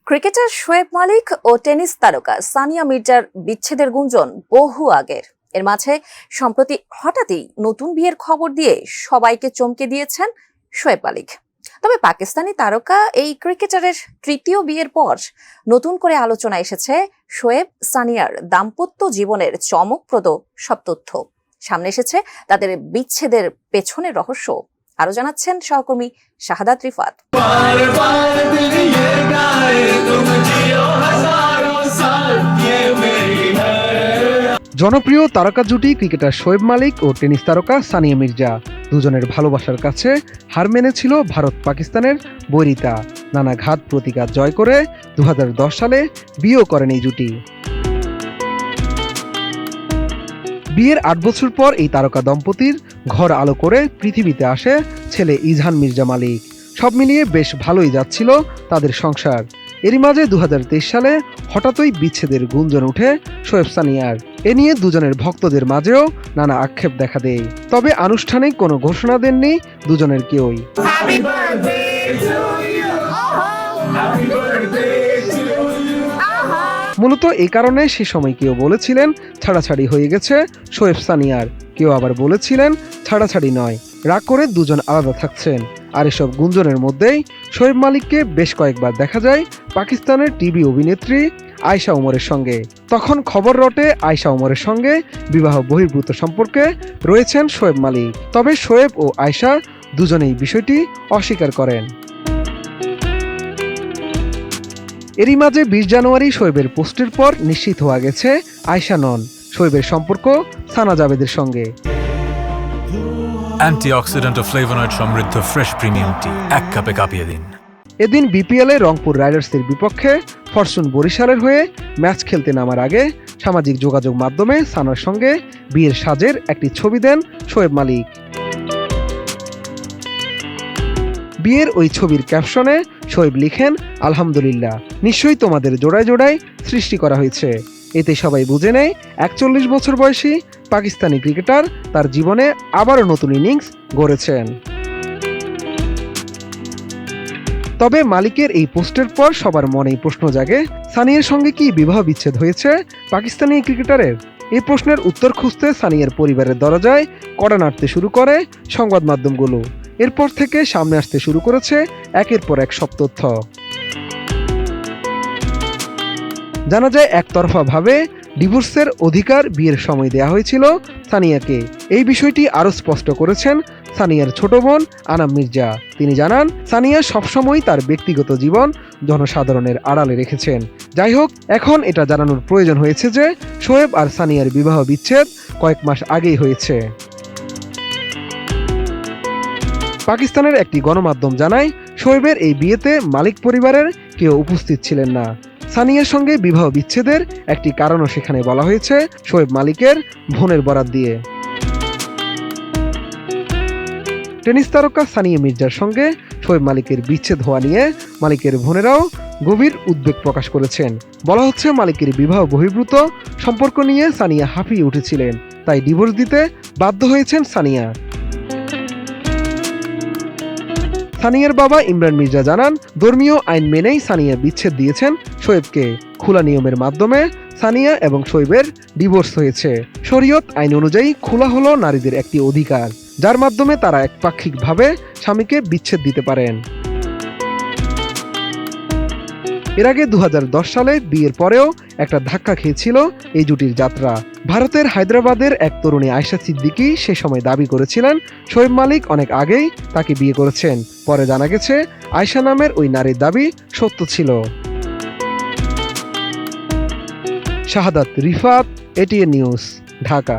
Cricketer Shoaib মালিক ও tennis তারকা সানিয়া মির্জার বিচ্ছেদের গুঞ্জন বহু আগের। এর মাঝে সম্প্রতি হঠাৎই নতুন বিয়ের খবর দিয়ে সবাইকে চমকে দিয়েছেন শোয়েব মালিক। তবে পাকিস্তানি তারকা এই ক্রিকেটারের তৃতীয় বিয়ের পর নতুন করে আলোচনা এসেছে শোয়েব সানিয়ার দাম্পত্য জীবনের চমকপ্রদ সব তথ্য। সামনে এসেছে তাদের বিচ্ছেদের পেছনের রহস্য। আরো জানাচ্ছেন সহকর্মী শাহাদাত রিফাত। জনপ্রিয় তারকা জুটি ক্রিকেটার শোয়েব মালিক ও টেনিস তারকা সানিয়া মির্জা দুজনের ভালোবাসার কাছে হার মেনেছিল ভারত পাকিস্তানের বৈরিতা। নানা ঘাত প্রতিঘাত জয় করে 2010 সালে বিয়েও করেন এই জুটি। বিয়ের 8 বছর পর এই তারকা দম্পতির ঘর আলো করে পৃথিবীতে আসে ছেলে ইজহান মির্জা মালিক। সব মিলিয়ে বেশ ভালোই যাচ্ছিল তাদের সংসার। এরই মাঝে 2023 সালে হঠাৎই বিচ্ছেদের গুঞ্জন উঠে শোয়েব সানিয়ার। এ নিয়ে দুজনের ভক্তদের মাঝেও নানা আক্ষেপ দেখা দেয়। তবে আনুষ্ঠানিক কোনো ঘোষণা দেননি দুজনের কেউই। মূলত এই কারণে সে সময় কেউ বলেছিলেন ছাড়াছাড়ি হয়ে গেছে শোয়েব সানিয়ার, কেউ আবার বলেছিলেন ছাড়াছাড়ি নয়, রাগ করে দুজন আলাদা থাকছেন। আর এসব গুঞ্জনের মধ্যেই শোয়েব মালিককে বেশ কয়েকবার দেখা যায় পাকিস্তানের টিভি অভিনেত্রী আয়েশা ওমরের সঙ্গে। তখন খবর রটে আয়েশা ওমরের সঙ্গে বিবাহ বহির্ভূত সম্পর্কে রয়েছেন শোয়েব মালিক। তবে শোয়েব ও আয়েশা দুজনেই বিষয়টি অস্বীকার করেন। এরই মাঝে 20 জানুয়ারি শোয়েবের পোস্টের পর নিশ্চিত হওয়া গেছে আয়েশা নন, শোয়েবের সম্পর্ক সানা জাভেদের সঙ্গে। অ্যান্টিঅক্সিডেন্ট ও ফ্লেভোনয়েড সমৃদ্ধ ফ্রেশ প্রিমিয়াম টি এক কাপে কাঁপিয়ে দিন। এদিন বিপিএলে রংপুর রাইডার্সের বিপক্ষে ফরচুন বরিশালের হয়ে ম্যাচ খেলতে নামার আগে সামাজিক যোগাযোগ মাধ্যমে সানার সঙ্গে বিয়ের সাজের একটি ছবি দেন শোয়েব মালিক। বিয়ের ওই ছবির ক্যাপশনে শোয়েব লিখেন, আলহামদুলিল্লাহ, নিশ্চয়ই তোমাদের জোড়ায় জোড়ায় সৃষ্টি করা হয়েছে। এতে সবাই বুঝে নেয় 41 বছর বয়সী পাকিস্তানি ক্রিকেটার তার জীবনে আবারও নতুন ইনিংস গড়েছেন। তবে মালিকের এই পোস্টের পর সবার মনেই প্রশ্ন জাগে, সানিয়ার সঙ্গে কি বিবাহ বিচ্ছেদ হয়েছে পাকিস্তানি ক্রিকেটারের? এই প্রশ্নের উত্তর খুঁজতে সানিয়ার পরিবারের দরজায় কড়া নাড়তে শুরু করে সংবাদ মাধ্যমগুলো। এরপর থেকে সামনে আসতে শুরু করেছে একের পর এক সব তথ্য। জানা যায় একতরফাভাবে ডিভোর্সের অধিকার বিয়ের সময় দেয়া হয়েছিল সানিয়াকে। এই বিষয়টি আরও স্পষ্ট করেছেন সানিয়ার ছোট বোন আনাম মির্জা। তিনি জানান, সানিয়া সবসময় তার ব্যক্তিগত জীবন জনসাধারণের আড়ালে রেখেছেন। যাই হোক, এখন এটা জানানোর প্রয়োজন হয়েছে যে শোয়েব আর সানিয়ার বিবাহ বিচ্ছেদ কয়েক মাস আগেই হয়েছে। পাকিস্তানের একটি গণমাধ্যম জানায়, শোয়েবের এই বিয়েতে মালিক পরিবারের কেউ উপস্থিত ছিলেন না। সানিয়ার সঙ্গে বিবাহ বিচ্ছেদের একটি কারণও সেখানে বলা হয়েছে শোয়েব মালিকের বোনের বরাত দিয়ে। টেনিস তারকা সানিয়া মির্জার সঙ্গে শোয়েব মালিকের বিচ্ছেদ হওয়া নিয়ে মালিকের বোনেরাও গভীর উদ্বেগ প্রকাশ করেছেন। বলা হচ্ছে, মালিকের বিবাহ বহির্ভূত সম্পর্ক নিয়ে সানিয়া হাঁপিয়ে উঠেছিলেন, তাই ডিভোর্স দিতে বাধ্য হয়েছেন সানিয়া। সানিয়ার বাবা ইমরান মির্জা জানান, ধর্মীয় আইন মেনেই সানিয়া বিচ্ছেদ দিয়েছেন শোয়েবকে। খোলা নিয়মের মাধ্যমে সানিয়া এবং শোয়েবের ডিভোর্স হয়েছে। শরীয়ত আইন অনুযায়ী খোলা হলো নারীদের একটি অধিকার, যার মাধ্যমে তারা একপাক্ষিকভাবে স্বামীকে বিচ্ছেদ দিতে পারেন। এর আগে 2010 সালে বিয়ের পরেও একটা ধাক্কা খেয়েছিল এই জুটির যাত্রা। ভারতের হায়দ্রাবাদের এক তরুণী আয়েশা সিদ্দিকী সে সময় দাবি করেছিলেন শোয়েব মালিক অনেক আগেই তাকে বিয়ে করেছেন। পরে জানা গেছে আয়েশা নামের ওই নারীর দাবি সত্য ছিল। শাহাদাত রিফাত, এটিএন নিউজ, ঢাকা।